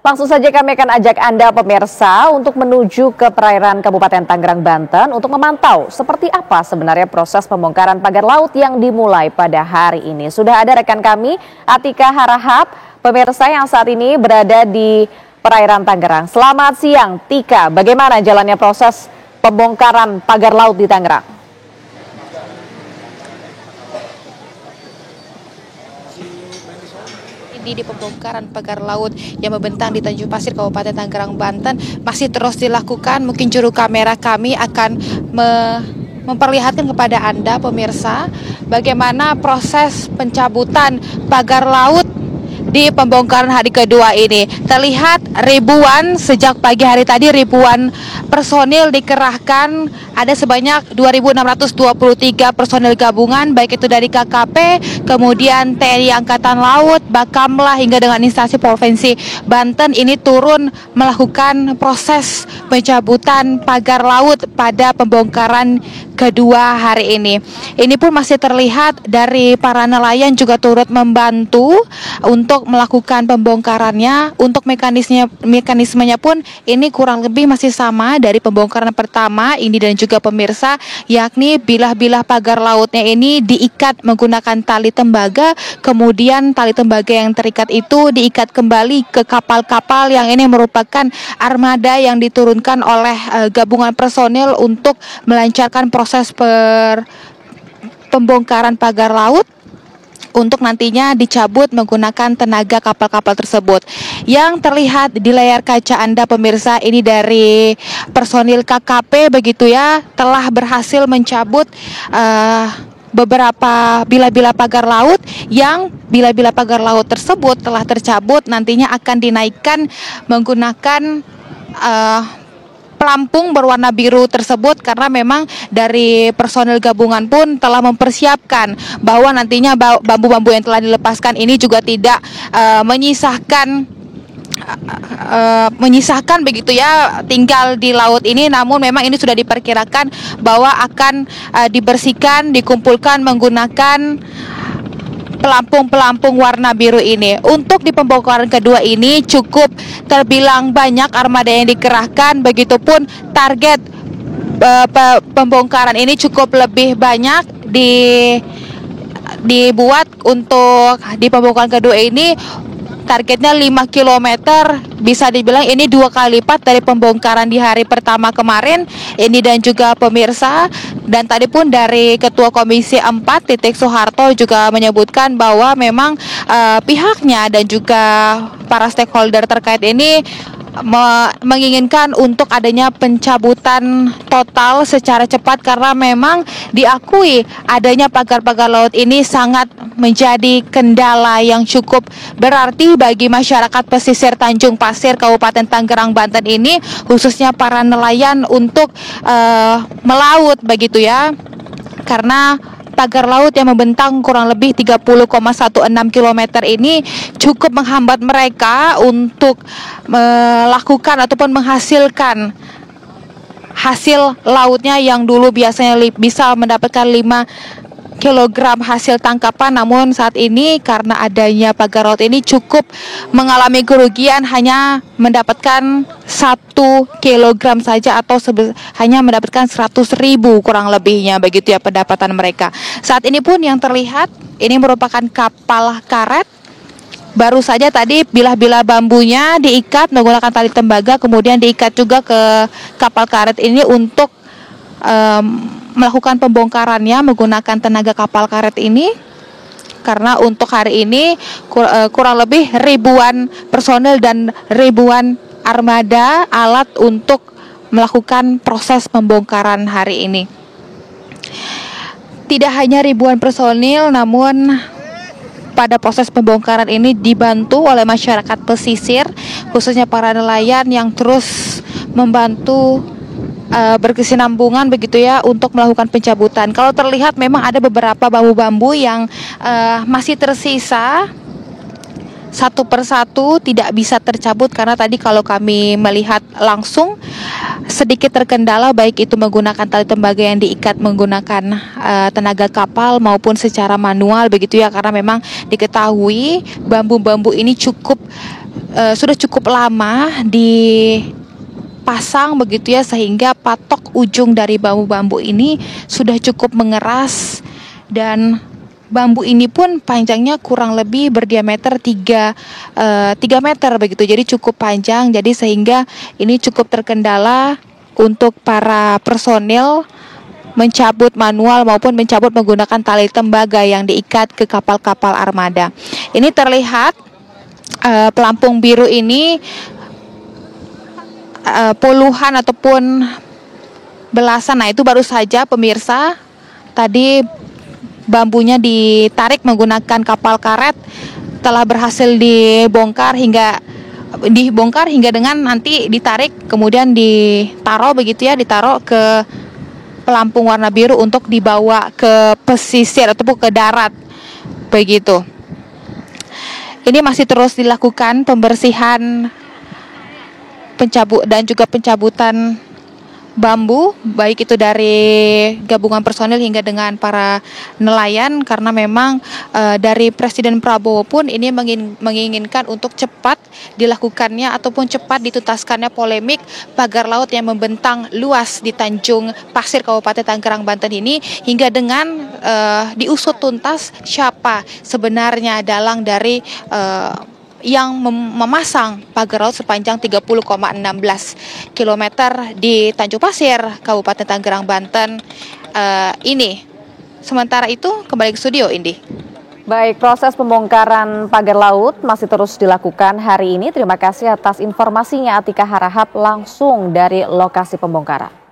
Langsung saja kami akan ajak Anda pemirsa untuk menuju ke perairan Kabupaten Tangerang, Banten untuk memantau seperti apa sebenarnya proses pembongkaran pagar laut yang dimulai pada hari ini. Sudah ada rekan kami, Atika Harahap, pemirsa yang saat ini berada di perairan Tangerang. Selamat siang, Tika. Bagaimana jalannya proses pembongkaran pagar laut di Tangerang? Di pembongkaran pagar laut yang membentang di Tanjung Pasir, Kabupaten Tangerang, Banten masih terus dilakukan. Mungkin juru kamera kami akan memperlihatkan kepada Anda pemirsa bagaimana proses pencabutan pagar laut di pembongkaran hari kedua ini. Terlihat ribuan sejak pagi hari tadi, ribuan personil dikerahkan. Ada sebanyak 2.623 personil gabungan, baik itu dari KKP, kemudian TNI Angkatan Laut, Bakamla, hingga dengan instansi Provinsi Banten ini turun melakukan proses pencabutan pagar laut pada pembongkaran kedua hari ini. Ini pun masih terlihat dari para nelayan juga turut membantu untuk melakukan pembongkarannya. Untuk mekanismenya pun ini kurang lebih masih sama dari pembongkaran pertama ini dan juga pemirsa, yakni bilah-bilah pagar lautnya ini diikat menggunakan tali tembaga, kemudian tali tembaga yang terikat itu diikat kembali ke kapal-kapal yang ini merupakan armada yang diturunkan oleh gabungan personil untuk melancarkan proses pembongkaran pagar laut untuk nantinya dicabut menggunakan tenaga kapal-kapal tersebut. Yang terlihat di layar kaca Anda pemirsa, ini dari personil KKP begitu ya, telah berhasil mencabut beberapa bilah-bilah pagar laut, yang bilah-bilah pagar laut tersebut telah tercabut nantinya akan dinaikkan menggunakan pelampung berwarna biru tersebut, karena memang dari personil gabungan pun telah mempersiapkan bahwa nantinya bambu-bambu yang telah dilepaskan ini juga tidak menyisakan begitu ya tinggal di laut ini, namun memang ini sudah diperkirakan bahwa akan dibersihkan, dikumpulkan menggunakan pelampung-pelampung warna biru ini. Untuk di pembongkaran kedua ini cukup terbilang banyak armada yang dikerahkan, begitupun target pembongkaran ini cukup lebih banyak dibuat. Untuk di pembongkaran kedua ini targetnya 5 km, bisa dibilang ini 2 kali lipat dari pembongkaran di hari pertama kemarin ini dan juga pemirsa. Dan tadi pun dari Ketua Komisi 4 Titik Soeharto juga menyebutkan bahwa memang pihaknya dan juga para stakeholder terkait ini menginginkan untuk adanya pencabutan total secara cepat, karena memang diakui adanya pagar-pagar laut ini sangat menjadi kendala yang cukup berarti bagi masyarakat pesisir Tanjung Pasir, Kabupaten Tangerang, Banten ini, khususnya para nelayan untuk melaut begitu ya, karena pagar laut yang membentang kurang lebih 30,16 km ini cukup menghambat mereka untuk melakukan ataupun menghasilkan hasil lautnya yang dulu biasanya bisa mendapatkan 5 kilogram hasil tangkapan, namun saat ini karena adanya pagar laut ini cukup mengalami kerugian, hanya mendapatkan 1 kilogram saja atau hanya mendapatkan 100.000 kurang lebihnya begitu ya pendapatan mereka. Saat ini pun yang terlihat ini merupakan kapal karet. Baru saja tadi bilah-bilah bambunya diikat menggunakan tali tembaga, kemudian diikat juga ke kapal karet ini untuk melakukan pembongkarannya menggunakan tenaga kapal karet ini, karena untuk hari ini kurang lebih ribuan personil dan ribuan armada alat untuk melakukan proses pembongkaran hari ini. Tidak hanya ribuan personil, namun pada proses pembongkaran ini dibantu oleh masyarakat pesisir, khususnya para nelayan yang terus membantu berkesinambungan begitu ya untuk melakukan pencabutan. Kalau terlihat memang ada beberapa bambu-bambu yang masih tersisa, satu persatu tidak bisa tercabut karena tadi kalau kami melihat langsung sedikit terkendala, baik itu menggunakan tali tembaga yang diikat menggunakan tenaga kapal maupun secara manual begitu ya, karena memang diketahui bambu-bambu ini cukup sudah cukup lama dipasang begitu ya, sehingga patok ujung dari bambu-bambu ini sudah cukup mengeras, dan bambu ini pun panjangnya kurang lebih berdiameter 3 meter begitu. Jadi cukup panjang, jadi sehingga ini cukup terkendala untuk para personil mencabut manual maupun mencabut menggunakan tali tembaga yang diikat ke kapal-kapal armada. Ini terlihat pelampung biru ini puluhan ataupun belasan. Nah, itu baru saja pemirsa, tadi bambunya ditarik menggunakan kapal karet, telah berhasil dibongkar hingga dengan nanti ditarik kemudian ditaruh begitu ya, ditaruh ke pelampung warna biru untuk dibawa ke pesisir ataupun ke darat begitu. Ini masih terus dilakukan pembersihan dan juga pencabutan bambu, baik itu dari gabungan personil hingga dengan para nelayan, karena memang dari Presiden Prabowo pun ini menginginkan untuk cepat dilakukannya ataupun cepat dituntaskannya polemik pagar laut yang membentang luas di Tanjung Pasir Kabupaten Tangerang, Banten ini, hingga dengan diusut tuntas siapa sebenarnya dalang dari yang memasang pagar laut sepanjang 30,16 km di Tanjung Pasir, Kabupaten Tangerang, Banten ini. Sementara itu kembali ke studio, Indi. Baik, proses pembongkaran pagar laut masih terus dilakukan hari ini. Terima kasih atas informasinya Atika Harahap langsung dari lokasi pembongkaran.